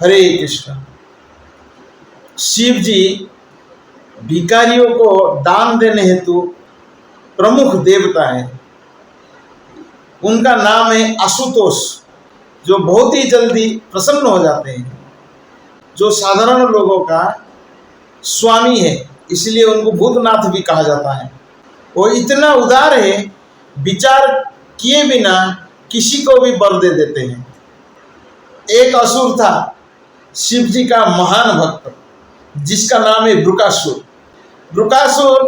हरे कृष्ण। शिव जी भिखारियों को दान देने हेतु प्रमुख देवता है। उनका नाम है आशुतोष, जो बहुत ही जल्दी प्रसन्न हो जाते हैं, जो साधारण लोगों का स्वामी है, इसलिए उनको भूतनाथ भी कहा जाता है। वो इतना उदार है, विचार किए बिना किसी को भी वर दे देते हैं। एक असुर था शिव जी का महान भक्त, जिसका नाम है वृकासुर। वृकासुर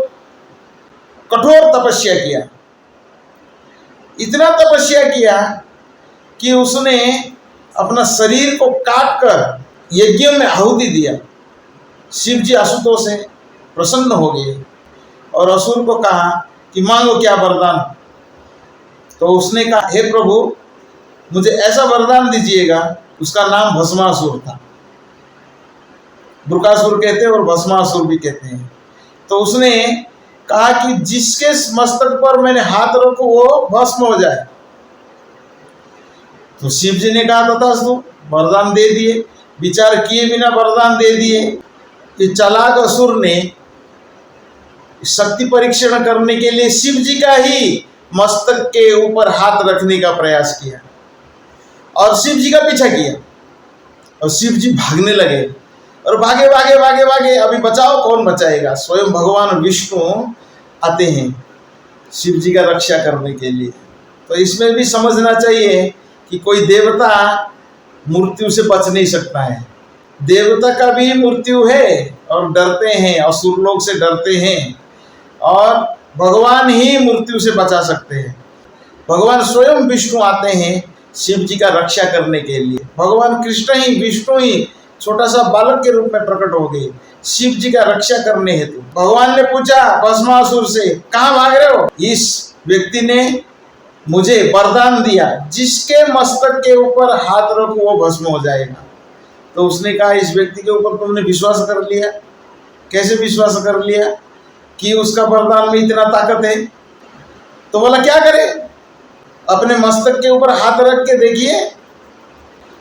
कठोर तपस्या किया, इतना तपस्या किया कि उसने अपना शरीर को काट कर यज्ञ में आहुति दिया। शिव जी आशुतोष से प्रसन्न हो गए और असुर को कहा कि मांगो क्या वरदान। तो उसने कहा, हे प्रभु, मुझे ऐसा वरदान दीजिएगा। उसका नाम भस्मासुर था। वृकासुर कहते हैं और भस्मासुर भी कहते हैं। तो उसने कहा कि जिसके मस्तक पर मैंने हाथ रखूं वो भस्म हो जाए। तो शिव जी ने कहा तथास्तु, वरदान दे दिए, विचार किए बिना वरदान दे दिए। ये चालाक असुर ने शक्ति परीक्षण करने के लिए शिव जी का ही मस्तक के ऊपर हाथ रखने का प्रयास किया और शिव जी का पीछा किया और शिव जी भागने लगे और भागे भागे भागे भागे। अभी बचाओ, कौन बचाएगा? स्वयं भगवान विष्णु आते हैं शिव जी का रक्षा करने के लिए। तो इसमें भी समझना चाहिए कि कोई देवता मृत्यु से बच नहीं सकता है। देवता का भी मृत्यु है और डरते हैं, असुर लोग से डरते हैं, और भगवान ही मृत्यु से बचा सकते हैं। भगवान स्वयं विष्णु आते हैं शिव जी का रक्षा करने के लिए। भगवान कृष्ण ही, विष्णु ही छोटा सा बालक के रूप में प्रकट हो गए शिव जी का रक्षा करने हेतु। भगवान ने पूछा भस्मासुर से, कहाँ भाग रहे हो? इस व्यक्ति ने मुझे वरदान दिया, जिसके मस्तक के ऊपर हाथ रखो वो भस्म हो जाएगा। तो उसने कहा, इस व्यक्ति के ऊपर तुमने विश्वास कर लिया। कैसे विश्वास कर लिया? कि उसका वरदान में इतना ताकत है। तो बोला, क्या करे? अपने मस्तक के ऊपर हाथ रख के देखिए।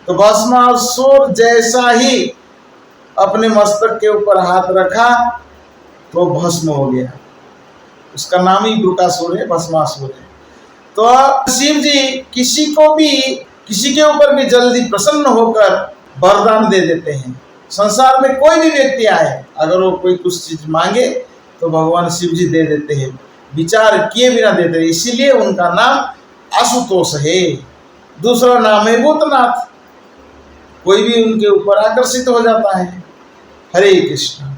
तो भस्मासुर जैसा ही अपने मस्तक के ऊपर हाथ रखा तो भस्म हो गया। उसका नाम ही वृकासुर है, भस्मासुर है। तो शिव जी किसी को भी, किसी के ऊपर भी जल्दी प्रसन्न होकर वरदान दे देते हैं। संसार में कोई भी व्यक्ति आए, अगर वो कोई कुछ चीज मांगे तो भगवान शिव जी दे देते हैं, विचार किए बिना देते हैं। इसीलिए उनका नाम आशुतोष है। दूसरा नाम है भूतनाथ। कोई भी उनके ऊपर आकर्षित हो जाता है। हरे कृष्ण।